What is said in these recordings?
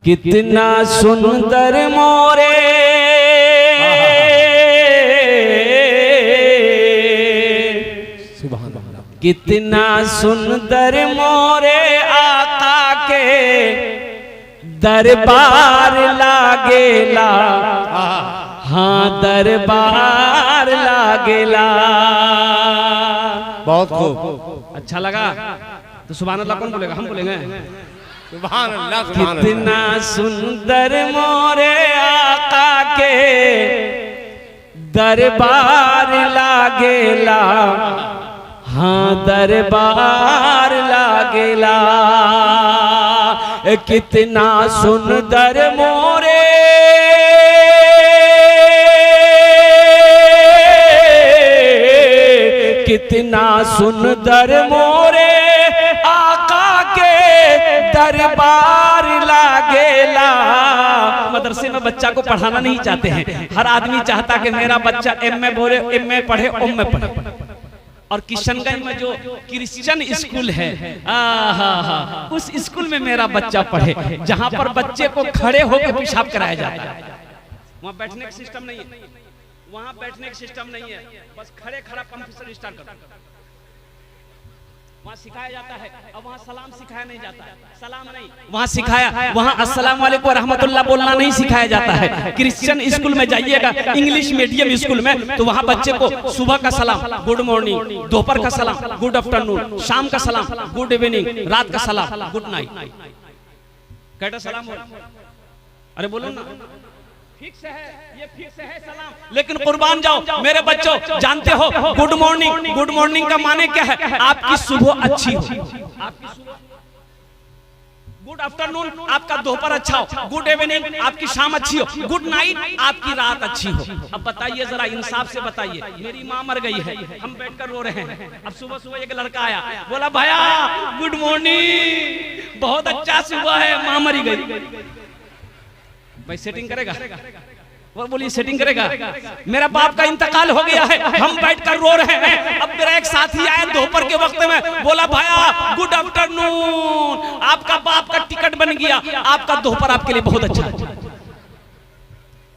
कितना सुंदर मोरे सुभान अल्लाह, कितना सुंदर मोरे आका के दरबार लागेला। हाँ दरबार लागेला। बहुत खूब, अच्छा लगा तो सुभान अल्लाह कौन बोलेगा? हम बोलेंगे सुभान अल्लाह, सुभान अल्लाह। कितना सुंदर मोरे आका के दरबार लागेला। हाँ दरबार लागेला। कितना सुंदर मोरे कितना सुंदर मोरे आका के दरबार लागेला। मदरसे में बच्चा को पढ़ाना नहीं चाहते हैं, हर आदमी चाहता कि मेरा बच्चा एमए बोले, एमए पढ़े, ओम में पढ़े। और किशनगंज में जो क्रिश्चियन स्कूल है, उस स्कूल में मेरा बच्चा पढ़े, जहां पर बच्चे को खड़े होकर पेशाब कराया जाता है। वहां बैठने का सिस्टम नहीं है, वहां बैठने का सिस्टम नहीं है, बस खड़े खड़ा पंप से स्टार्ट कर वहां सिखाया जाता है। अब वहां सलाम सिखाया नहीं जाता है, सलाम नहीं वहां सिखाया, वहां अस्सलाम वालेकुम व रहमतुल्लाह बोलना नहीं सिखाया जाता है। क्रिश्चियन स्कूल में जाइएगा, इंग्लिश मीडियम स्कूल में, तो वहां बच्चे को सुबह का सलाम गुड मॉर्निंग, दोपहर का सलाम गुड आफ्टरनून, शाम का सलाम गुड इवनिंग, रात का सलाम गुड नाइट। कैसा सलाम हो? अरे बोलो ना, फिक्स है, ये फिक्स है सलाम। लेकिन कुर्बान जाओ मेरे बच्चों, जानते हो गुड मॉर्निंग, गुड मॉर्निंग का माने क्या है? आपकी सुबह अच्छी हो, आपकी सुबह। गुड आफ्टरनून आपका दोपहर अच्छा हो, गुड इवनिंग आपकी शाम अच्छी हो, गुड नाइट आपकी रात अच्छी हो। अब बताइए जरा इंसाफ से बताइए, मेरी माँ मर गई है, हम बैठकर रो रहे हैं। अब सुबह सुबह एक लड़का आया, बोला भैया गुड मॉर्निंग, बहुत अच्छा सुबह है, माँ मरी गई। भाई सेटिंग करेगा? वो बोलिए सेटिंग करेगा? मेरा बाप का इंतकाल हो गया है, हम बैठकर रो रहे हैं। अब मेरा एक साथी आया दोपहर के वक्त में, बोला भैया गुड आफ्टरनून, आपका बाप का टिकट बन गया, आपका दोपहर आपके लिए बहुत अच्छा है।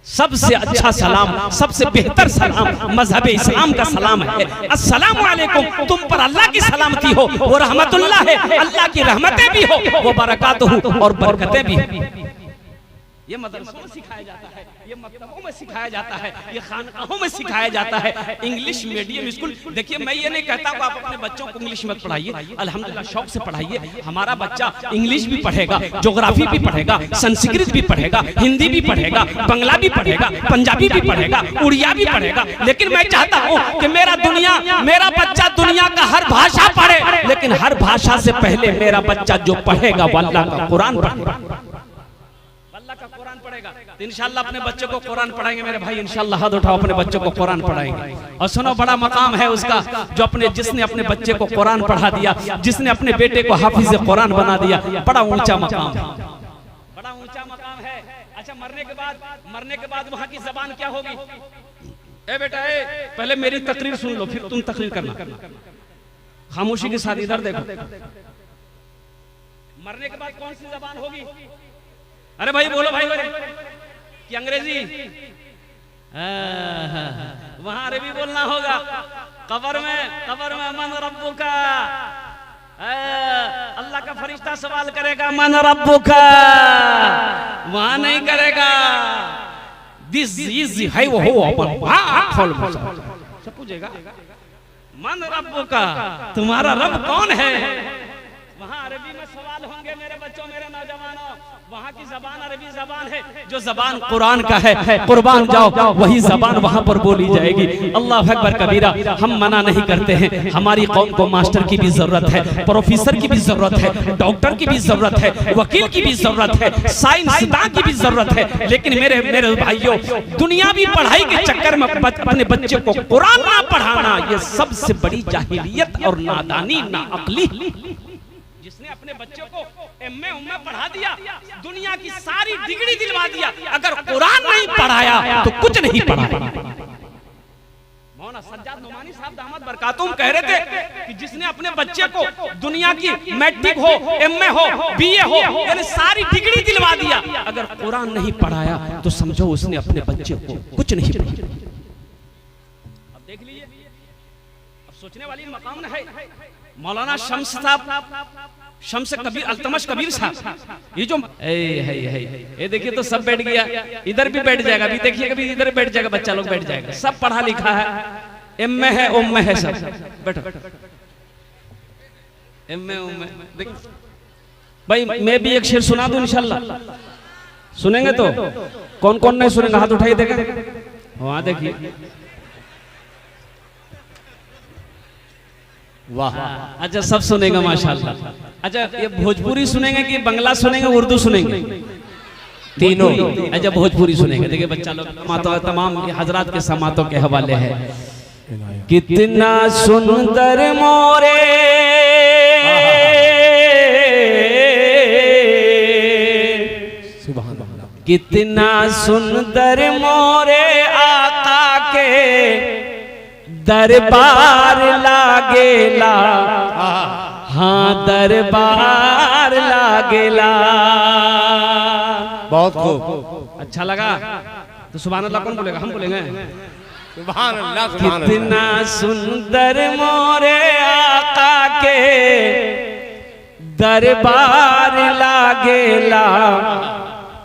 सबसे अच्छा सलाम, सबसे बेहतर सलाम मजहब इस्लाम का सलाम है, अस्सलामु अलैकुम। तुम पर अल्लाह की सलामती हो, वो रहमतुल्लाह है, अल्लाह की रहमतें भी हो, वो बरकातुहू और बरकतें भी। ये मदरसों में सिखाया जाता है, ये मकतबों में सिखाया जाता है, ये खानकाहों में सिखाया जाता है। इंग्लिश मीडियम स्कूल, देखिए मैं ये नहीं कहता कि आप अपने बच्चों को इंग्लिश मत पढ़ाइए, अल्हम्दुलिल्लाह शौक से पढ़ाइए। हमारा बच्चा इंग्लिश भी पढ़ेगा, ज्योग्राफी भी पढ़ेगा, संस्कृत भी पढ़ेगा, हिंदी भी पढ़ेगा, बंगला भी पढ़ेगा, पंजाबी भी पढ़ेगा, उड़िया भी पढ़ेगा। लेकिन मैं चाहता हूँ कि मेरा बच्चा दुनिया का हर भाषा पढ़े, लेकिन हर भाषा से पहले मेरा बच्चा जो पढ़ेगा वो अल्लाह का कुरान पढ़ेगा, का कुरान पढ़ेगा। तो इंशाल्लाह अपने बच्चों को कुरान पढ़ाएंगे मेरे भाई, इंशाल्लाह हाथ उठाओ, अपने बच्चों को कुरान पढ़ाएंगे। और सुनो, बड़ा मकाम है उसका जो जिसने अपने बच्चे को कुरान पढ़ा दिया, जिसने अपने बेटे को हाफिज कुरान बना दिया, बड़ा ऊंचा मकाम है, बड़ा ऊंचा मकाम है। अच्छा, मरने के बाद वहां की जबान क्या होगी? ए बेटा, पहले मेरी तकरीर सुन लो, फिर तुम तकरीर करना। खामोशी के साथ इधर देखो। मरने के बाद कौन सी जबान होगी? अरे भाई बोलो भाई, कि अंग्रेजी? वहां अरबी बोलना होगा। कब्र में मन रब्बुका, अल्लाह का फरिश्ता सवाल करेगा मन रब्बुका, वहां नहीं करेगा दिस इज है वो हो अपन सब पूछेगा मन रब्बुका, तुम्हारा रब कौन है? वहां अरबी में सवाल होंगे मेरे बच्चों, मेरे नौजवानों। वहां की जबान अरबी जबान है, जो जबान कुरान का है। कुर्बान जाओ, वही जबान वहां पर बोली जाएगी। अल्लाह अकबर कबीरा। हम मना नहीं करते हैं, हमारी कौम को मास्टर की भी जरूरत है, प्रोफेसर की भी जरूरत है, डॉक्टर की भी जरूरत है, वकील की भी जरूरत है, साइंसदान की भी जरूरत है। लेकिन मेरे भाइयों, दुनियावी पढ़ाई के चक्कर में अपने बच्चे को कुरान ना पढ़ाना, ये सबसे बड़ी जाहिलियत और नादानी, नाअक्ली। जिसने अपने बच्चों को एमए उम्मे पढ़ा दिया, दुनिया की सारी डिग्री दिलवा दिया, अगर कुरान नहीं पढ़ाया तो कुछ नहीं पढ़ाया। मौलाना सज्जाद नुमानी साहब दामद बरकातुहुम कह रहे थे कि जिसने अपने बच्चे को दुनिया की मैट्रिक हो, एमए हो, बीए हो, यानी सारी डिग्री दिलवा दिया, अगर कुरान नहीं पढ़ाया तो समझो उसने अपने बच्चे को कुछ नहीं पढ़ाया। अब देख लीजिए, अब सोचने वाली मकाम न है। मौलाना शम्स साहब, शम्स कबीर, अल्तमश कबीर साहब, ये जो ये देखिए तो सब बैठ गया, इधर भी बैठ जाएगा, अभी देखिए कभी इधर बैठ जाएगा, बच्चा लोग बैठ जाएगा, सब पढ़ा लिखा है, एम है ओम है, सब बैठो एम उम देख भाई। मैं भी एक शेर सुना दूं इंशाल्लाह, सुनेंगे तो? कौन कौन नहीं सुनेंगे हाथ उठाइए देखें। वहां देखिए, वाह। अच्छा सब सुनेगा माशाल्लाह। अच्छा ये भोजपुरी सुनेंगे कि बंगला सुनेंगे, उर्दू सुनेंगे? तीनों। अच्छा भोजपुरी सुनेंगे। देखिए बच्चा लोग तमाम हजरात के समातों के हवाले है। कितना सुंदर मोरे कितना सुंदर मोरे आका के दरबार लागेला, हाँ दरबार लागेला। बहुत खूब। अच्छा लगा तो सुभान अल्लाह कौन बोलेगा? हम बोलेंगे सुभान अल्लाह। सुभान अल्लाह। कितना सुंदर मोरे आका के दरबार लागेला,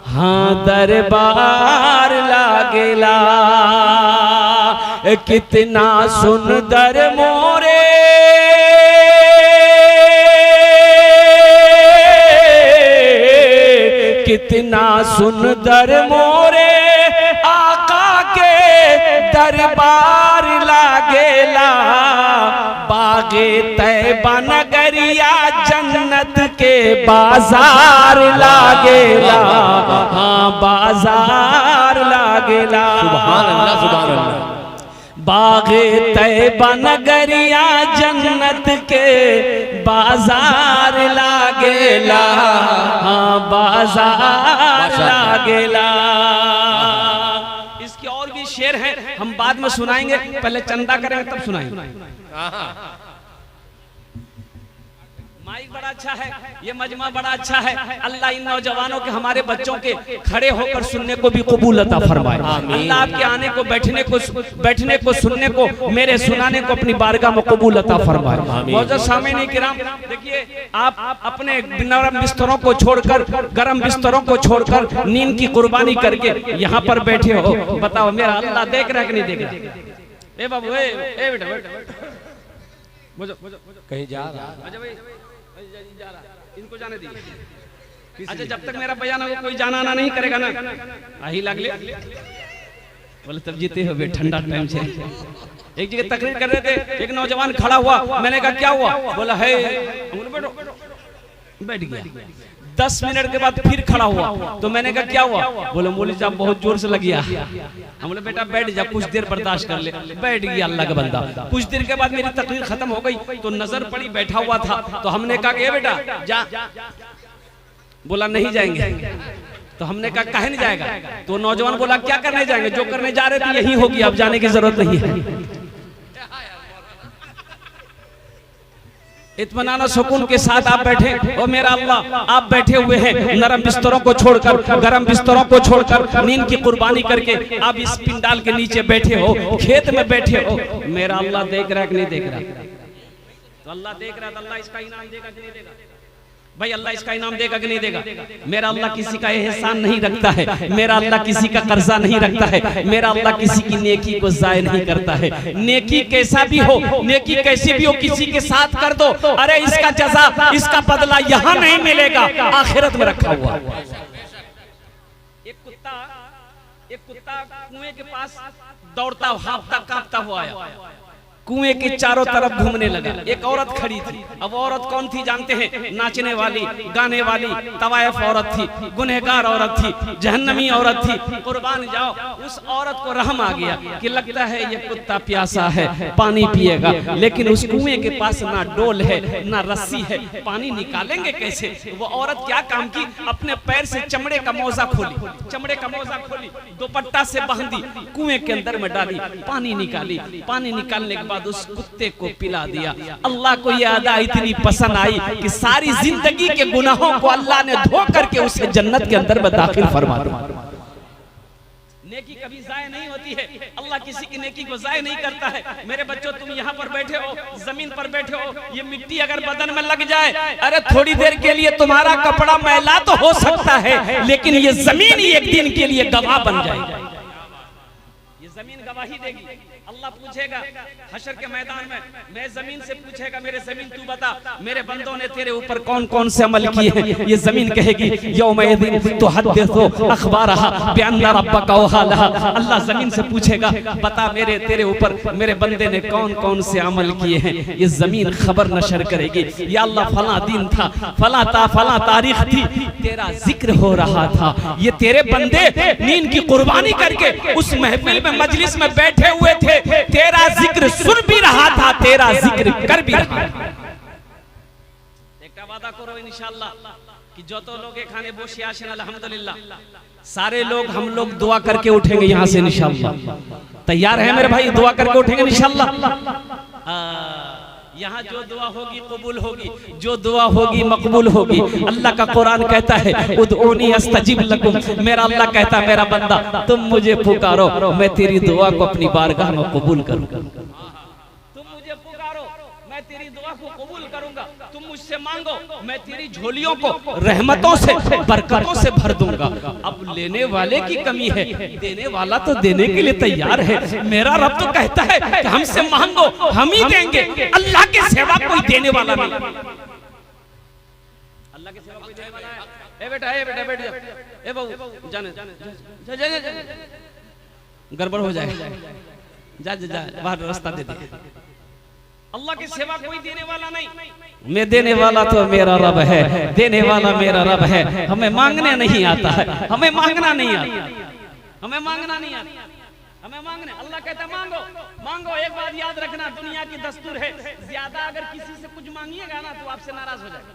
हाँ दरबार लागेला। कितना सुंदर मोरे कितना सुंदर मोरे आका के दरबार लागेला। बागे तैबा नगरिया जन्नत के बाजार लागेला, हाँ बाजार लागेला। सुभान अल्लाह। सुभान अल्लाह। बागे तैबा नगरिया जन्नत के बाजार लागेला, हाँ बाजार लागेला। इसके और भी शेर हैं, हम बाद में सुनाएंगे, पहले चंदा करेंगे तब सुनाएंगे। माइक बड़ा अच्छा है, ये मजमा बड़ा अच्छा है। अल्लाह इन नौजवानों के, हमारे बच्चों के खड़े होकर सुनने को भी कबूल अता फरमाए। अल्लाह आपके आने को, बैठने को, सुनने को, मेरे सुनाने को अपनी बारगाह में कबूल अता फरमाए। मौजूद सामीन किराम, देखिए आप अपने नरम बिस्तरों को छोड़कर, गरम बिस्तरों को छोड़कर, नींद की कुर्बानी करके यहाँ पर बैठे हो। बताओ मेरा अल्लाह देख रहा है कि नहीं देख रहा? ए बाबू ए बेटा कहीं जा रहा? इनको जाने दीजिए। अच्छा जब तक मेरा बयान होगा कोई जाना आना नहीं करेगा ना, आही लागले बोले तब जीते हो बे, ठंडा टाइम से। एक जगह तकरीर कर रहे थे, एक नौजवान खड़ा हुआ, मैंने कहा क्या हुआ? बोला है बैठो, बैठ गया। 10 मिनट के बाद फिर खड़ा हुआ, तो मैंने कहा क्या हुआ? बोले मौलवी साहब बहुत जोर से लग गया। हम बोले बेटा बैठ जा, कुछ देर बर्दाश्त कर ले। बैठ गया अल्लाह का बंदा। कुछ देर के बाद मेरी तकरीर खत्म हो गई तो नजर पड़ी बैठा हुआ था, तो हमने कहा कि बेटा जा। बोला नहीं जाएंगे। तो हमने कहा काहे नहीं जाएगा? तो नौजवान बोला क्या करने जाएंगे? जो करने जा रहे थे यही होगी, अब जाने की जरूरत नहीं है। इत्मीनान सुकून के साथ आप बैठे ओ मेरा अल्लाह, आप बैठे हुए हैं नरम बिस्तरों को छोड़कर, गरम बिस्तरों को छोड़कर, नींद की कुर्बानी करके आप इस पिंडाल के नीचे बैठे हो, खेत में बैठे हो। मेरा अल्लाह देख रहा है कि नहीं देख रहा? तो अल्लाह देख रहा है तो अल्लाह इसका इनाम देगा कि नहीं देगा? भाई अल्लाह इसका इनाम देगा कि नहीं देगा? मेरा अल्लाह किसी का एहसान नहीं रखता है, मेरा अल्लाह किसी का कर्जा नहीं रखता है, मेरा अल्लाह किसी की नेकी को जाय नहीं करता है। नेकी कैसा भी हो, नेकी कैसी भी हो, किसी के साथ कर दो, अरे इसका जज़ा, इसका बदला यहाँ नहीं मिलेगा, आखिरत में रखा हुआ। एक कुत्ता कुएं के पास दौड़ता, हाँफता कांपता हुआ आया, कुएं के चारों तरफ घूमने लगा। एक औरत खड़ी थी। अब औरत कौन थी जानते हैं? नाचने वाली, गाने वाली, तवायफ औरत थी, गुनहगार औरत थी, जहन्नमी औरत थी। कुर्बान जाओ, उस औरत को रहम आ गया कि लगता है ये कुत्ता प्यासा है, पानी पिएगा, लेकिन उस कुएं के पास ना डोल है ना रस्सी है, पानी निकालेंगे कैसे? वो औरत क्या काम की, अपने पैर से चमड़े का मौजा खोली, दुपट्टा से बांधी, कुएं के अंदर में डाली, पानी निकाली। पानी निकालने के बाद बाद उस कुत्ते को पिला दिया। अल्लाह को यह अदा इतनी पसंद आई कि सारी जिंदगी के गुनाहों को अल्लाह ने धो करके उसे जन्नत के अंदर में दाखिल फरमा दिया। नेकी कभी जाया नहीं होती है, अल्लाह किसी की नेकी को जाया नहीं करता है। मेरे बच्चों, तुम यहाँ पर बैठे हो, जमीन पर बैठे हो, ये मिट्टी अगर बदन में लग जाए, अरे थोड़ी देर के लिए तुम्हारा कपड़ा मैला तो हो सकता है, लेकिन ये जमीन एक दिन के लिए गवाह बन जाएगी। ये जमीन गवाही देगी। अल्लाह पूछेगा हशर के मैदान में, मैं जमीन से पूछेगा, मेरे जमीन तू बता मेरे बंदों ने तेरे ऊपर कौन कौन से अमल किए हैं। ये जमीन कहेगी यौमइदिन तुहद्दिसु अखबारहा बिअन्ना रब्बका वहालहा। अल्लाह जमीन से पूछेगा, बता तेरे ऊपर मेरे बंदे ने कौन कौन से अमल किए हैं। ये जमीन खबर नशर करेगी, या अल्लाह फला दिन था, फला तारीख थी, तेरा जिक्र हो रहा था। ये तेरे बंदे नींद की कुर्बानी करके उस महफिल में मजलिस में बैठे हुए थे, तेरा जिक्र सुन भी रहा था, तेरा जिक्र कर भी रहा था। एक वादा करो इंशाअल्लाह कि जो तो लोग खाने बोशी आशिन अल्हम्दुलिल्लाह, सारे लोग हम लोग दुआ करके उठेंगे यहाँ से इंशाअल्लाह। तैयार है मेरे भाई? दुआ करके उठेंगे इंशाअल्लाह। यहाँ जो दुआ होगी कबूल होगी, जो दुआ होगी मकबूल होगी। अल्लाह का कुरान कहता है उदऊनी अस्तजिब लकुम। मेरा अल्लाह कहता है मेरा बंदा तुम मुझे पुकारो, मैं तेरी दुआ को अपनी बारगाह में कबूल करूंगा। तुम मुझे पुकारो, मैं तेरी दुआ को कबूल करूंगा। तुम मुझसे मांगो, मैं तेरी झोलियों को रहमतों से बरकतों से भर दूंगा। अब लेने वाले की कमी है, देने वाला तो देने के लिए तैयार है। मेरा रब तो कहता है कि हमसे मांगो हम ही देंगे। अल्लाह के सिवा कोई देने वाला नहीं। अल्लाह के सिवा कोई देने वाला है? ए बेटा बैठ जा। ए बहू जाने जा, गड़बड़ हो जाएगा। जा बाहर रास्ता दे दे। अल्लाह के सिवा कोई देने वाला नहीं। मैं देने वाला तो मेरा रब है, देने वाला मेरा रब है। हमें मांगने नहीं आता है, हमें मांगना नहीं आता, हमें मांगना नहीं आता, हमें मांगने। अल्लाह कहता है मांगो। एक बात याद रखना, दुनिया की दस्तूर है, ज्यादा अगर किसी से कुछ मांगिएगा ना तो आपसे नाराज हो जाएगा।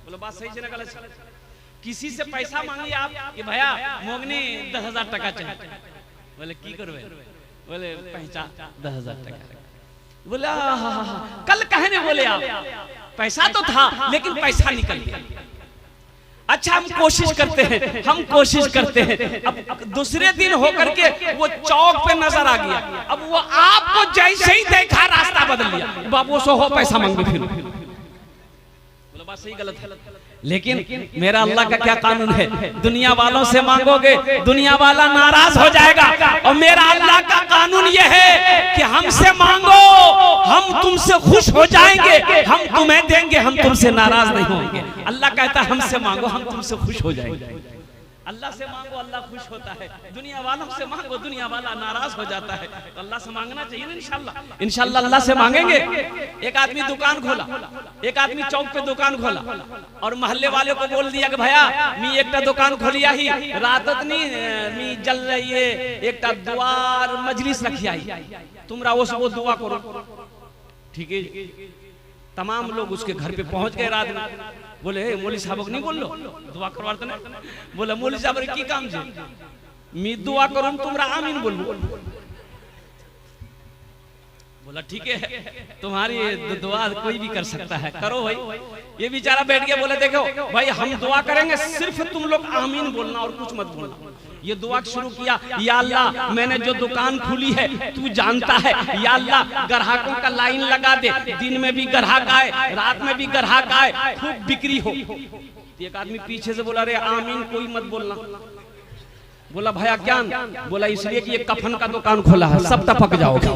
बोलो बात सही से ना गलत? किसी से पैसा मांगिए आप कि भैया मोगनी 10,000 टका चाहिए। बोले की करवे? बोले पहचान 10,000 टका। बोला कल कहने बोले आप पैसा तो था लेकिन पैसा निकल गया। अच्छा हम कोशिश करते हैं। अब दूसरे दिन होकर के वो चौक पे नजर आ गया। अब वो आपको जैसे ही देखा रास्ता बदल लिया, बाबू सो हो पैसा मांगे। फिर बोलो बात सही गलत है? लेकिन मेरा अल्लाह का क्या कानून है, दुनिया वालों से मांगोगे दुनिया वाला नाराज हो जाएगा, और मेरा अल्लाह का कानून यह है कि हमसे मांगो हम तुमसे खुश हो जाएंगे, हम तुम्हें देंगे, हम तुमसे नाराज नहीं होंगे। अल्लाह कहता है हमसे मांगो हम तुमसे खुश हो जाएंगे। अल्लाह से मांगो अल्लाह खुश होता है, दुनिया वालों से मांगो दुनिया वाला नाराज हो जाता है। तो अल्लाह से मांगना चाहिए ना इंशाल्लाह अल्लाह से मांगेंगे। एक आदमी दुकान खोला, एक आदमी चौक पे दुकान खोला और मोहल्ले वाले को बोल दिया कि भैया मी एक दुकान खोलिया ही रातत नहीं मी जल रही है, एक दुआर मजलिस रखिया ही, तुमरा वो दुआ करो। ठीक है, तमाम लोग उसके घर पे पहुंच गए रात में। बोले मौलवी साहब नहीं बोल लो दुआ करवाते ना। बोले मौलवी साहब की काम जे मी दुआ करूं तुमरा आमीन बोल। बोला ठीक है तुम्हारी दुआ कोई भी कर सकता है, करो भाई। ये बेचारा बैठ गया, बोले देखो भाई हम दुआ करेंगे, सिर्फ तुम लोग आमीन बोलना और कुछ मत बोलना। ये दुआ शुरू किया, या अल्लाह मैंने जो दुकान खुली है तू जानता है, या अल्लाह ग्राहकों का लाइन लगा दे, दिन में भी ग्राहक आए रात में भी ग्राहक आए, खूब बिक्री हो। एक आदमी पीछे से बोला रे आमीन कोई मत बोलना। बोला भैया क्या? बोला इसलिए कि ये कफन का दुकान खोला है, सब टपक जाओगे।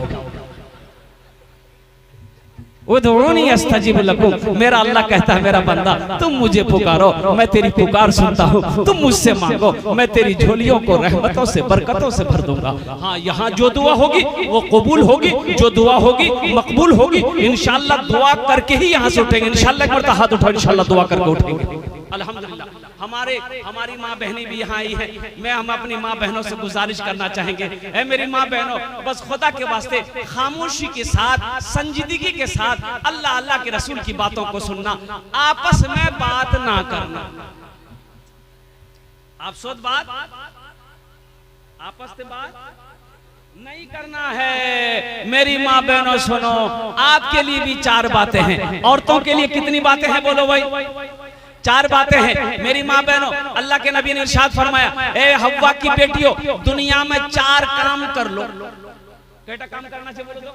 उदऊनी अस्तजिब लकुम। मेरा अल्लाह कहता है मेरा बंदा तुम मुझे पुकारो, मैं तेरी पुकार सुनता हूँ। तुम मुझसे मांगो, मैं तेरी झोलियों को रहमतों से बरकतों से भर दूंगा। हाँ, यहाँ जो दुआ होगी वो कबूल होगी, जो दुआ होगी मकबूल होगी। इंशाअल्लाह दुआ करके ही यहाँ से उठेंगे। इंशाअल्लाह एक बार हाथ उठाओ, इंशाअल्लाह दुआ करके उठेंगे। अल्हम्दुलिल्लाह हमारी माँ बहनें भी यहाँ आई हैं। मैं हम अपनी माँ बहनों से गुजारिश करना चाहेंगे, ऐ मेरी माँ बहनों बस खुदा के वास्ते खामोशी के साथ संजीदगी के साथ अल्लाह के रसूल की बातों को सुनना, आपस में बात ना करना। आप सोच बात आपस में बात नहीं करना है। मेरी माँ बहनों सुनो, आपके लिए भी 4 बातें हैं। औरतों के लिए कितनी बातें हैं बोलो भाई? 4 बातें हैं। मेरी माँ बहनों, अल्लाह के नबी ने इरशाद फरमाया, ए हव्वा की बेटियों, दुनिया में 4 काम कर लो। बेटा काम करना चाहिए बोलो,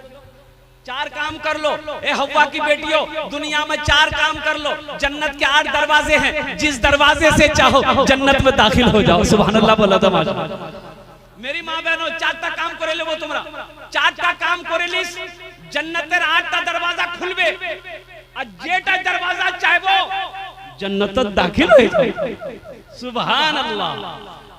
4 काम कर लो। ए हव्वा की बेटियों, दुनिया में 4 काम कर लो। जन्नत के 8 दरवाजे हैं, जिस दरवाजे से चाहो जन्नत में दाखिल हो जाओ। सुभान अल्लाह बोला तो माशाअल्लाह। मेरी माँ बहनों, 4टा काम करे ले वो तुम्हारा 4टा काम करे लिस जन्नतेर 8टा दरवाजा खुलबे और जेटा दरवाजा चाहबो जन्नत दाखिल हो जाए। सुभान अल्लाह।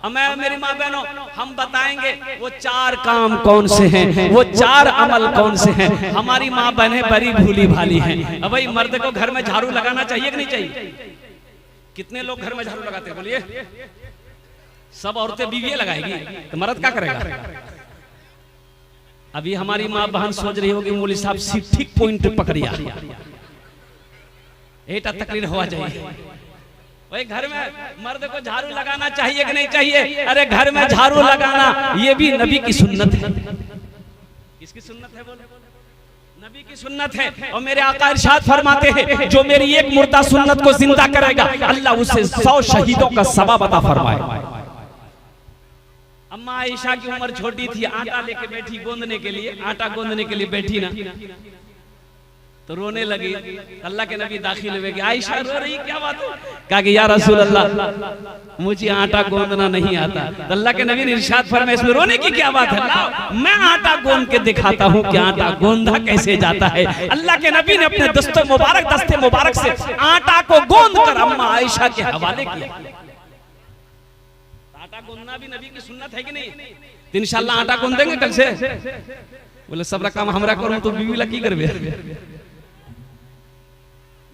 मैं मेरी माँ बहनों, हम बताएंगे वो 4 काम कौन से हैं, वो 4 अमल कौन से हैं। हमारी माँ बहनें बड़ी भूली भाली हैं। अब भाई मर्द को घर में झाड़ू लगाना चाहिए कि नहीं चाहिए? कितने लोग घर में झाड़ू लगाते हैं बोलिए? सब औरतें बीवी लगाएगी तो मर्द क्या करेगा? अभी हमारी माँ बहन सोच रही होगी मौलवी साहब ठीक पॉइंट पकड़िया, एटा तकरीर हुआ चाहिए। भाई घर में मर्द को झाड़ू लगाना चाहिए कि नहीं चाहिए? अरे घर में झाड़ू लगाना ये भी नबी की सुन्नत है। किसकी सुन्नत है बोले? नबी की सुन्नत है। और मेरे आका इरशाद फरमाते हैं, जो मेरी एक मुर्दा सुन्नत को जिंदा करेगा अल्लाह उसे 100 शहीदों का सवाब अता फरमाए। अम्मा आयशा की उम्र छोटी थी, आटा लेके बैठी गोंदने के लिए, आटा गोंदने के लिए बैठी ना तो रोने लगी। अल्लाह के नबी दाखिल हुए कि आयशा रो रही, क्या बात है? कहा कि या रसूल अल्लाह, मुझे आटा गोंदना नहीं आता। तो अल्लाह के नबी ने इरशाद फरमाया, इसमें रोने की क्या बात है? लाओ मैं आटा गोंद के दिखाता हूँ कि आटा गोंदा कैसे जाता है। अल्लाह के नबी ने अपने दस्ते मुबारक से आटा को गोंद कर अम्मा आयशा के हवाले किया। आटा गूंदना भी नबी की सुन्नत है कि नहीं? तो इंशाल्लाह आटा गूंद देंगे कल से। बोले सबरा काम हमरा करूं तो बीवी लगी करबे।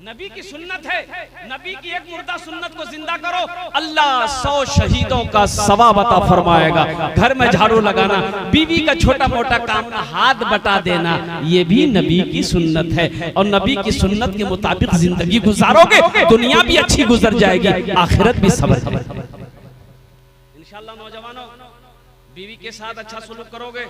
नबी की सुन्नत है, नबी की एक मुर्दा सुन्नत को जिंदा करो, अल्लाह 100 शहीदों का सवाब अता फरमाएगा। घर में झाड़ू लगाना, बीवी का छोटा मोटा काम का हाथ बटा देना, ये भी नबी की सुन्नत है। और नबी की सुन्नत के मुताबिक जिंदगी गुजारोगे, दुनिया भी अच्छी गुजर जाएगी, आखिरत भी सबर। इंशाअल्लाह नौजवानों, बीवी के साथ अच्छा सलूक करोगे।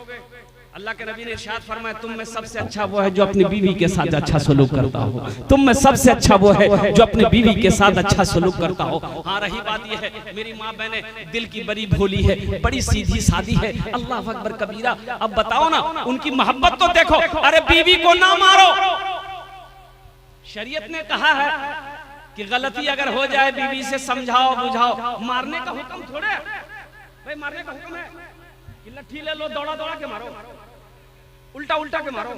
अल्लाह के नबी ने इरशाद फरमाया, तुम में सबसे अच्छा वो है जो अपनी बीवी के साथ अच्छा सलूक करता हो। तुम में सबसे अच्छा वो है जो अपनी बीवी के साथ अच्छा सलूक करता हो। हाँ, रही बात ये है, मेरी माँ बहने दिल की बड़ी भोली है, बड़ी सीधी सादी है। अल्लाह अकबर कबीरा। अब बताओ ना, उनकी मोहब्बत तो देखो। अरे बीवी को ना मारो, शरीयत ने कहा है कि गलती अगर हो जाए बीवी से समझाओ बुझाओ। मारने का हुक्म थोड़े भाई, मारने का हुक्म है कि लट्ठी ले लो, दौड़ा दौड़ा के मारो, उल्टा उल्टा के मारो।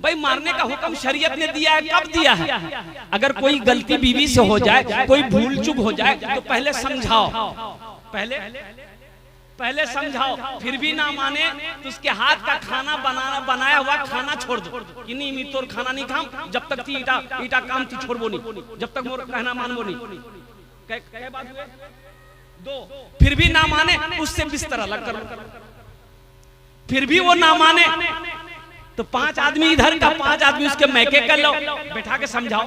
भाई मारने का हुक्म शरीयत ने दिया है। कब दिया है? अगर कोई गलती बीवी से हो जाए, कोई भूल चूक हो जाए तो पहले समझाओ, पहले समझाओ। फिर भी ना माने तो उसके हाथ का खाना बनाया हुआ खाना छोड़ दो कि नहीं मैं तोर खाना नहीं खाम, जब तक थी ईटा काम थी छोड़बो नहीं, जब तक मोर कहना मानबो नहीं। कई बात हुए 2। फिर भी ना माने उससे बिस्तर अलग कर लो। फिर भी वो ना माने तो 5 आदमी इधर का, 5 आदमी उसके मैके कर लो, बैठा के समझाओ।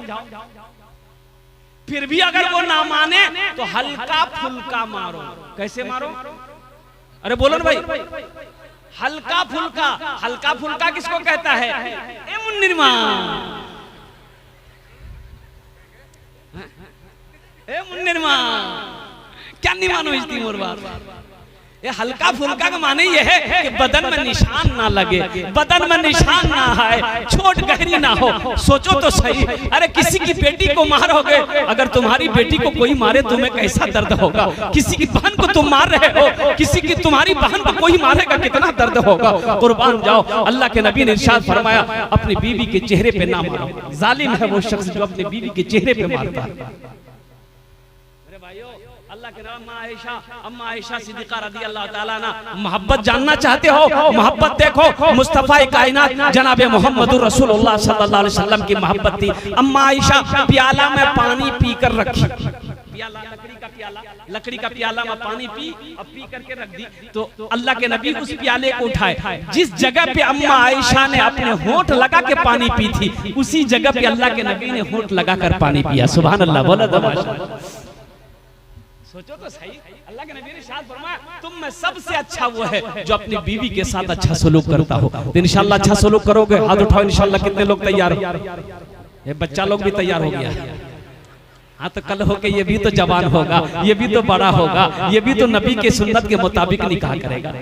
फिर भी अगर वो ना माने तो हल्का फुल्का मारो। कैसे मारो? अरे बोलो ना भाई, हल्का फुल्का। हल्का फुल्का किसको कहता है? ए मुन्निरमा, ए मुन्निरमा, क्या नहीं मानो इसकी मोर बात? ये हल्का फुल्का का माने ये है कि बदन में निशान ना लगे, बदन में निशान ना आए, चोट गहरी ना हो। सोचो तो सही, अरे किसी की बेटी को मारोगे, अगर तुम्हारी बेटी को कोई मारे तुम्हें कैसा दर्द होगा? किसी की बहन को तुम मार रहे हो, किसी की तुम्हारी बहन को कोई मारेगा, कितना दर्द होगा? कुर्बान जाओ। अल्लाह के नबी ने इरशाद फरमाया, अपनी बीवी के चेहरे पे ना मारो। जालिम है वो शख्स जो अपनी बीवी के चेहरे पे मारता है। अल्लाह के नाम अम्मा आयशा सिद्दीक़ा रज़ी अल्लाह ताला अन्हा। मोहब्बत जानना चाहते हो? मोहब्बत देखो, मुस्तफ़ा कायनात जनाब मोहम्मदुर रसूलुल्लाह सल्लल्लाहु अलैहि वसल्लम की मोहब्बत थी। अम्मा आयशा प्याला में पानी पी कर रखी, प्याला लकड़ी का प्याला में पानी पी और पी करके रख दी। तो अल्लाह के नबी उस प्याले को उठाए, जिस जगह पे अम्मा आयशा ने अपने होंठ लगा के पानी पी थी, उसी जगह पे अल्लाह के नबी ने होंठ लगा कर पानी पिया। सुभान अल्लाह, बोला सोचो तो सही, अल्लाह के नबी ने इरशाद फरमाया तुम में सबसे अच्छा वो है जो अपनी बीवी के साथ अच्छा सलूक करता हो। तो इंशाल्लाह अच्छा सलूक करोगे, हाथ उठाओ इंशाल्लाह। कितने लोग तैयार हो? ये बच्चा लोग भी तैयार हो गया। हाँ तो कल हो के ये भी तो जवान होगा, ये भी तो बड़ा होगा, ये भी तो नबी के सुन्नत के मुताबिक निकाह करेगा।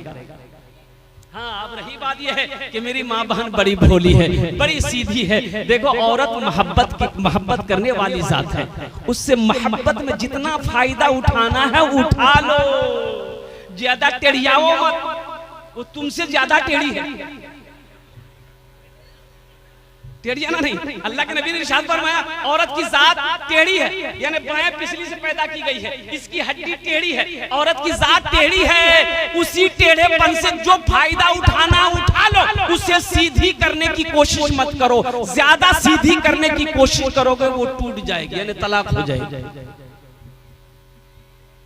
हाँ अब रही बात ये है कि मेरी माँ बहन बड़ी भोली है, बड़ी सीधी है। देखो औरत मोहब्बत करने वाली जात है, उससे मोहब्बत में जितना फायदा उठाना है उठा लो, ज्यादा टेढ़ियाओ मत, वो तुमसे ज्यादा टेढ़ी है। टेढ़ियाना नहीं, अल्लाह के नबी ने इरशाद फरमाया औरत की जात टेढ़ी है, यानी बाएं पिछली से पैदा की गई है, इसकी हड्डी टेढ़ी है, औरत की जात टेढ़ी है। उसी टेढ़ेपन से जो फायदा उठाना उठा लो, उसे सीधी करने की कोशिश मत करो। ज्यादा सीधी करने की कोशिश करोगे वो टूट जाएगी, यानी तलाक हो जाएगी।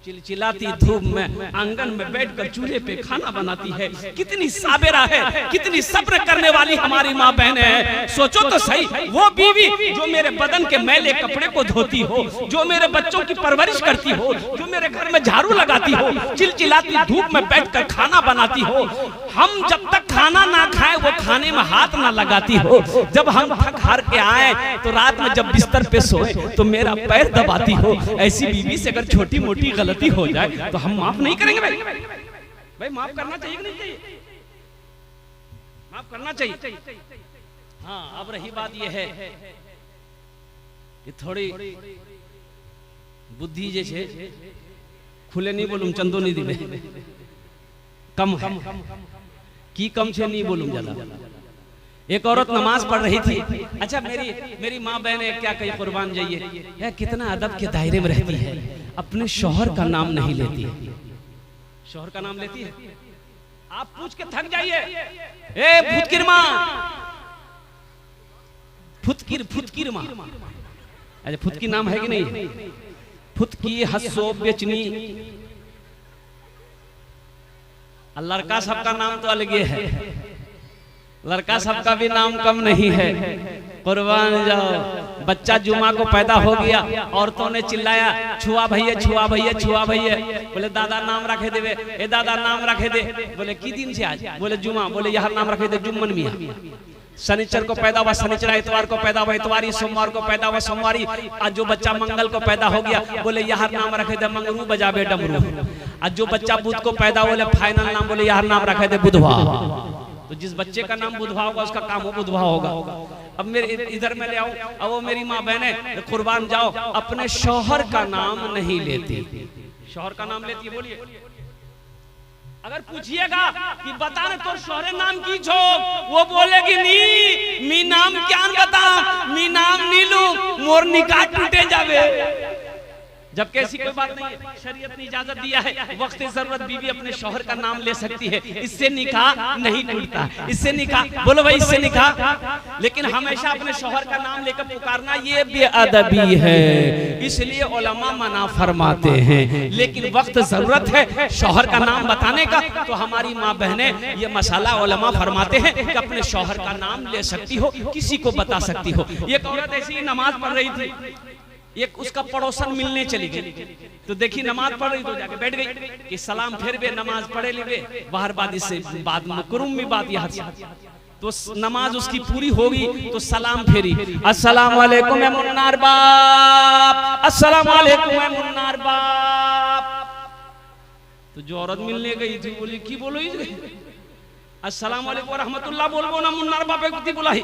चिलचिलाती धूप में आंगन में बैठकर चूल्हे पे खाना बनाती है, कितनी साबिरा है, कितनी सब्र करने वाली हमारी माँ बहनें हैं। सोचो तो सही, वो बीवी जो मेरे बदन के मैले कपड़े को धोती हो, जो मेरे बच्चों की परवरिश करती हो, जो मेरे घर में झाड़ू लगाती हो, चिलचिलाती धूप में बैठकर खाना बनाती हो, हम जब तक खाना ना खाए वो खाने में हाथ ना लगाती हो, जब हम थक हार के आए तो रात में जब बिस्तर पे सोए तो मेरा पैर दबाती हो, ऐसी बीवी से अगर छोटी मोटी गलती हो जाए तो हम माफ नहीं करेंगे। भाई माफ करना चाहिए कि नहीं चाहिए? माफ करना चाहिए। हाँ अब रही बात यह है कि थोड़ी बुद्धि जैसे खुले नहीं बोलूं, चंदो नहीं दिले कम है की कम से नहीं बोलूं ज्यादा। एक औरत नमाज पढ़ रही थी। अच्छा मेरी माँ बहन क्या कही, कुर्बान जाइए, यह कितना अदब के दायरे में रहती है, अपने शौहर का नाम नहीं लेती है। शौहर का नाम लेती है, आप पूछ के थक जाइए, ए फुतकिर माँ, फुतकिर माँ। अच्छा फुतकी नाम है कि नहीं? फुतकी हंसो बेचनी, लड़का सबका नाम तो अलग है, लड़का सबका भी नाम कम नहीं है। कुर्बान जाओ, बच्चा जुमा को पैदा हो गया, औरतों ने चिल्लाया छुआ भैया छुआ भैया छुआ भैया, बोले दादा नाम रखे देवे, ए दादा नाम रखे दे, बोले की दिन से आज, बोले जुमा, बोले यहाँ नाम रखे दे जुम्मन मियाँ। शनिचर को पैदा हुआ शनिचर, इतवार को पैदा हुआ इतवारी, सोमवार को पैदा हुआ सोमवारी, आज जो बच्चा मंगल को पैदा हो गया बोले यहाँ नाम रखे दे मंगरू बजाबे डमरू, आज जो बच्चा बुध को पैदा बोले फाइनल नाम बोले यहाँ नाम रखे दे बुधवा। तो जिस बच्चे का नाम बुधवा होगा उसका काम हो बुधवा होगा। अब मेरे इधर में ले आओ, अब वो मेरी माँ बहने कुर्बान जाओ, अपने शौहर का नाम नहीं लेती। शौहर का नाम लेती है, बोलिए। अगर पूछिएगा कि बता ना तो शौहरे नाम की छो, वो बोलेगी नी मी नाम क्या बता, मी नाम नीलू मोर निकाह टूटे जावे। जबकि ऐसी कोई बात नहीं है, शरीयत ने इजाजत दिया है, वक्त जरूरत बीवी अपने शौहर का नाम ले सकती है, इससे निकाह नहीं टूटता, इससे निकाह बोलो भाई, इससे निकाह। लेकिन हमेशा अपने शौहर का नाम लेकर पुकारना ये बेअदबी है, इसलिए उलमा मना फरमाते हैं। लेकिन वक्त जरूरत है शौहर का नाम बताने का, तो हमारी माँ बहने ये मसाला उलमा फरमाते हैं कि अपने शौहर का नाम ले सकती हो, किसी को बता सकती हो। ये औरत ऐसी ही नमाज पढ़ रही थी, एक उसका पड़ोसन मिलने चली गई, तो देखी नमाज पढ़ रही तो जाके बैठ गई कि सलाम फिर बे नमाज पढ़े ली बे बाहर बाद इससे बाद में कुरुम भी बात यहाँ से, तो नमाज उसकी पूरी होगी तो सलाम फेरी, अस्सलाम वालेकुम ए मुन्नार बाप, अस्सलाम वालेकुम ए मुन्नार बाप। तो जो औरत मिलने गई थी बोली की बोलो, अस्सलाम वालेकुम रहमतुल्लाह बोलबो ना, मुन्नार बाप की बुलाई।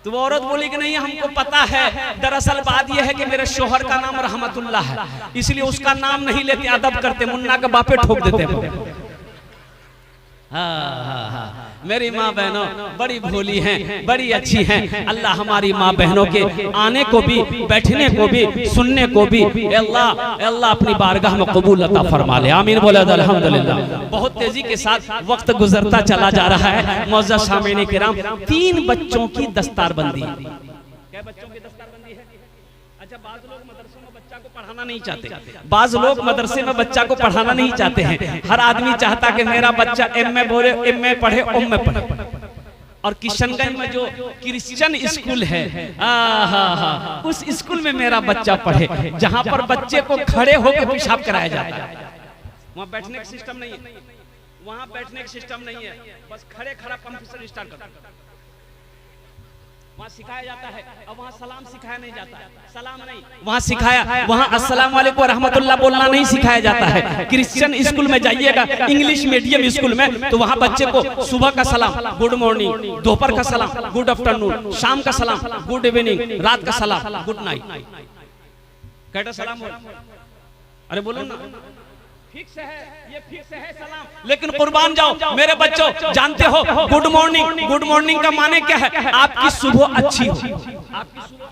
तो वो औरत बोली कि नहीं हमको पता है, दरअसल बात यह है कि मेरे शौहर का नाम रहमतुल्लाह है, इसलिए उसका नाम नहीं लेते, अदब करते, मुन्ना के बापे ठोक देते हैं। हाँ, मेरी माँ बहनों बड़ी भोली हैं, बड़ी अच्छी हैं। अल्लाह हमारी माँ बहनों के आने को भी, बैठने को भी, सुनने को भी अल्लाह अपनी बारगाह में कबूल अता फरमा ले, आमीन बोले अल्हम्दुलिल्लाह। बहुत तेजी के साथ वक्त गुजरता चला जा रहा है। मौजूद सामीन किराम, 3 बच्चों की दस्तारबंदी। क्या बच्चों की दस्तारबंदी है? अच्छा, बाज़ लोग मदरसों में बच्चा को पढ़ाना नहीं चाहते, बाज़ लोग मदरसे में बच्चा को पढ़ाना नहीं चाहते हैं। हर आदमी चाहता कि मेरा बच्चा एमए बोले, एमए पढ़े, उम्मे पढ़े। और किशनगंज में जो क्रिश्चियन स्कूल है, उस स्कूल में मेरा बच्चा पढ़े, जहां पर बच्चे को खड़े होकर पेशाब कराया जाता है। वहां बैठने का सिस्टम नहीं है, वहां बैठने का सिस्टम नहीं है, बस खड़े खड़ा कंप्यूटर स्टार्ट करता, वहां सिखाया जाता है। और वहां सलाम सिखाया नहीं जाता है, सलाम नहीं वहां सिखाया, वहां अस्सलाम वालेकुम रहमतुल्लाह बोलना नहीं सिखाया जाता है। क्रिश्चियन स्कूल में जाइएगा, इंग्लिश मीडियम स्कूल में, तो वहां बच्चे को सुबह का सलाम गुड मॉर्निंग, दोपहर का सलाम गुड आफ्टरनून, शाम का सलाम गुड इवनिंग, रात का सलाम गुड नाइट। कैसा सलाम हो? अरे बोलो ना, फिक्स है, ये फिक्स है सलाम। लेकिन कुर्बान जाओ मेरे बच्चों, जानते हो गुड मॉर्निंग, गुड मॉर्निंग का माने क्या है? आपकी सुबह अच्छी हो, आपकी सुबह।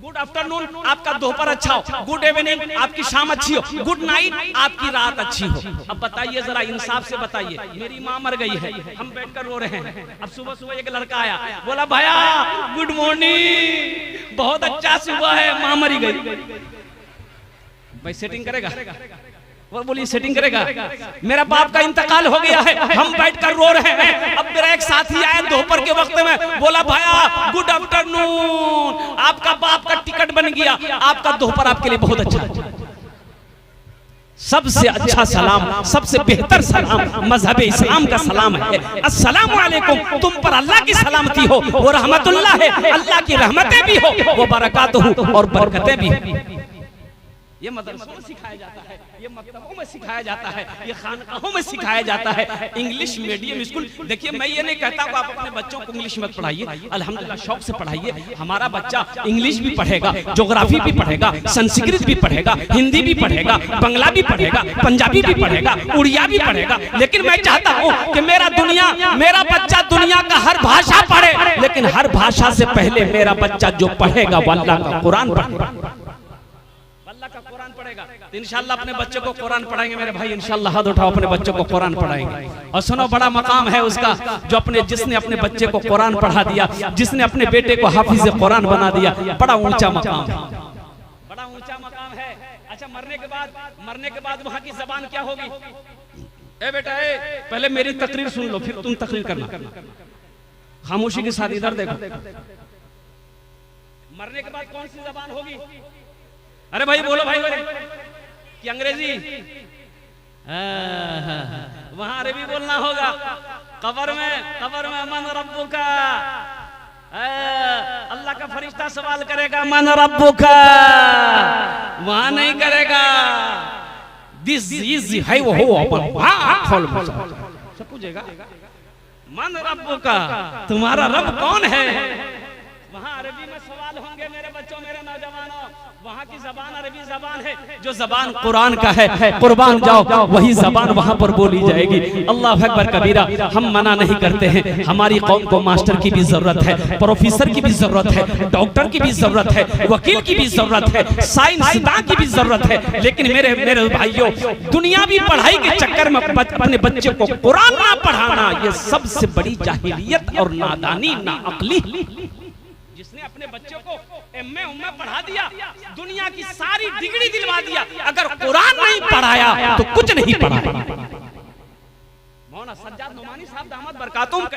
गुड आफ्टरनून आपका दोपहर अच्छा हो, गुड इवनिंग आपकी शाम अच्छी हो, गुड नाइट आपकी रात अच्छी हो। अब बताइए जरा इंसाफ से बताइए, मेरी माँ मर गई है, हम बैठकर रो रहे हैं, अब सुबह सुबह एक लड़का आया, बोला भैया गुड मॉर्निंग, बहुत अच्छा सुबह है, माँ मरी गई। भाई सेटिंग करेगा? वो बोली सेटिंग करेगा? मेरा बाप का इंतकाल हो गया है, हम बैठकर रो रहे हैं। अब मेरा एक साथी आया दोपहर के वक्त में, बोला भैया गुड आफ्टरनून, आपका बाप का टिकट बन गया, आपका दोपहर आपके लिए बहुत अच्छा है। सबसे अच्छा सलाम, सबसे बेहतर सलाम मजहब इस्लाम का सलाम है, अस्सलामु अलैकुम। तुम पर अल्लाह की सलामती हो, वो रहमतुल्लाह है, अल्लाह की रहमतें भी हो, वो बरकातुहू और बरकतें भी हो। ये मदरसों में सिखाया जाता है, ये मकतबों में सिखाया जाता है, ये खानकाहों में सिखाया जाता है। इंग्लिश मीडियम स्कूल, देखिए मैं ये नहीं कहता कि आप अपने बच्चों को इंग्लिश मत पढ़ाइए, अल्हम्दुलिल्लाह शौक से पढ़ाइए। हमारा बच्चा इंग्लिश भी पढ़ेगा, ज्योग्राफी भी पढ़ेगा, संस्कृत भी पढ़ेगा, हिंदी भी पढ़ेगा, बंगला भी पढ़ेगा, पंजाबी भी पढ़ेगा, उड़िया भी पढ़ेगा। लेकिन मैं चाहता हूँ कि मेरा बच्चा दुनिया का हर भाषा पढ़े, लेकिन हर भाषा से पहले मेरा बच्चा जो पढ़ेगा वो अल्लाह का कुरान पढ़ेगा, का कुरान पढ़ेगा। तो इंशाल्लाह अपने बच्चों को कुरान पढ़ाएंगे मेरे भाई, इंशाल्लाह हाथ उठाओ, अपने बच्चों को कुरान पढ़ाएंगे। और सुनो, बड़ा मकाम है उसका जो जिसने अपने बच्चे को कुरान पढ़ा दिया, जिसने अपने बेटे को हाफिज कुरान बना दिया, बड़ा ऊंचा मकाम है, बड़ा ऊंचा मकाम है। अच्छा, मरने के बाद वहां की जबान क्या होगी? ए बेटा, पहले मेरी तकरीर सुन लो, फिर तुम तकरीर करना, खामोशी के साथ इधर देखो। मरने के बाद कौन सी जबान होगी? अरे भाई बोलो भाई, कि अंग्रेजी? वहां अरबी बोलना होगा। कब्र में मन रब्बुका, अल्लाह का फरिश्ता सवाल करेगा मन रब्बुका, वहां नहीं करेगा दिस इज है वो हो, अपन सब पूछेगा मन रब्बुका, तुम्हारा रब कौन है? वहां अरबी में सवाल होंगे मेरे बच्चों, मेरे नौजवानों। वहां की जबान अरबी जबान है, जो जबान कुरान का है, कुर्बान जाओ वही जबान वहां पर बोली जाएगी। अल्लाह अकबर कबीरा। हम मना नहीं करते हैं, हमारी कौम को मास्टर की भी जरूरत है, प्रोफेसर की भी जरूरत है, डॉक्टर की भी जरूरत है, वकील की भी जरूरत है, साइंसदान की भी जरूरत है। लेकिन मेरे भाइयों, दुनियावी पढ़ाई के चक्कर में अपने बच्चे को कुरान ना पढ़ाना, ये सबसे बड़ी जाहिलियत और नादानी, नाअक्ली। जिसने अपने बच्चों को एमए उम्मे पढ़ा दिया, दुनिया की सारी डिग्री दिलवा दिया, अगर कुरान नहीं पढ़ाया तो कुछ नहीं पढ़ाया। मौलाना सज्जाद नोमानी साहब दामद बरकातुहू